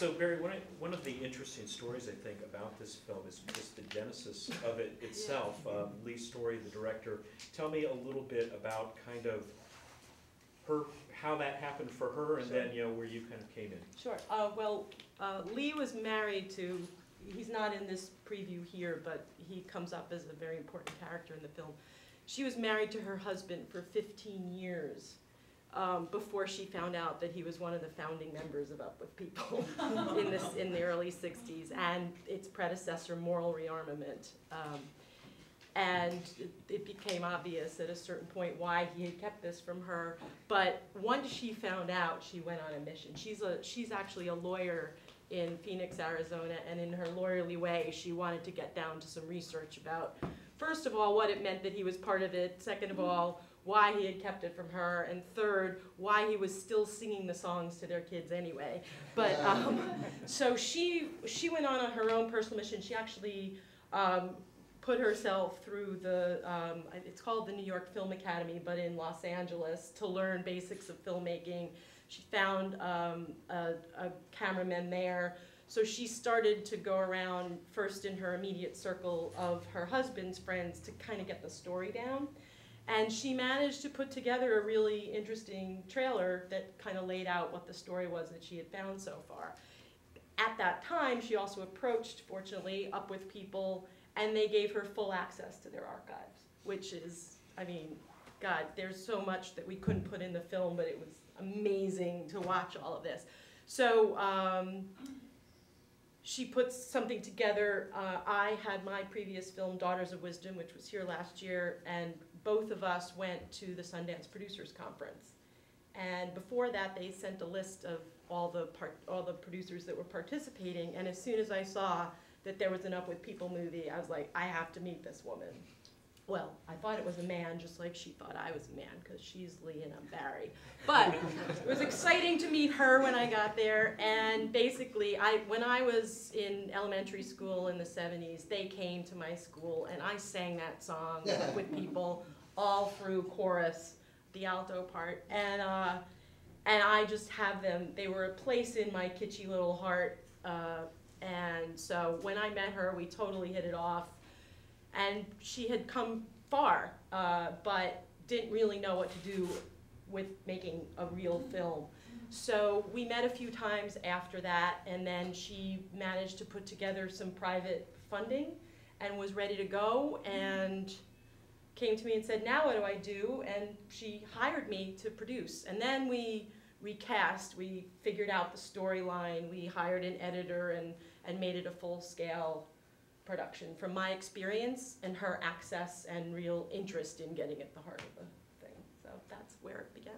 So Barry, one of the interesting stories I think about this film is just the genesis of it itself. Lee Story, the director, tell me a little bit about kind of how that happened for her, and then where you kind of came in. Sure. Lee was married to. He's not in this preview here, but he comes up as a very important character in the film. She was married to her husband for 15 years. Before she found out that he was one of the founding members of Up With People in the early 60s, and its predecessor, Moral Rearmament. And it became obvious at a certain point why he had kept this from her. But once she found out, she went on a mission. She's actually a lawyer in Phoenix, Arizona, and in her lawyerly way, she wanted to get down to some research about, first of all, what it meant that he was part of it, second of all, why he had kept it from her, and third, why he was still singing the songs to their kids anyway. But so she went on her own personal mission. She actually put herself through it's called the New York Film Academy, but in Los Angeles, to learn basics of filmmaking. She found a cameraman there. So she started to go around first in her immediate circle of her husband's friends to kind of get the story down. And she managed to put together a really interesting trailer that kind of laid out what the story was that she had found so far. At that time, she also approached, fortunately, Up With People, and they gave her full access to their archives, which is, I mean, God, there's so much that we couldn't put in the film, but it was amazing to watch all of this. So she put something together. I had my previous film, Daughters of Wisdom, which was here last year, and both of us went to the Sundance Producers Conference. And before that, they sent a list of all the producers that were participating, and as soon as I saw that there was an Up With People movie, I was like, I have to meet this woman. Well, I thought it was a man, just like she thought I was a man, because she's Lee and I'm Barry. But it was exciting to meet her when I got there, and basically, when I was in elementary school in the 70s, they came to my school, and I sang that song with people all through chorus, the alto part, and I just have them. They were a place in my kitschy little heart, and so when I met her, we totally hit it off. And she had come far, but didn't really know what to do with making a real film. So we met a few times after that, and then she managed to put together some private funding and was ready to go, and came to me and said, now what do I do? And she hired me to produce. And then we recast, we figured out the storyline, we hired an editor and made it a full-scale production from my experience and her access and real interest in getting at the heart of the thing. So that's where it began.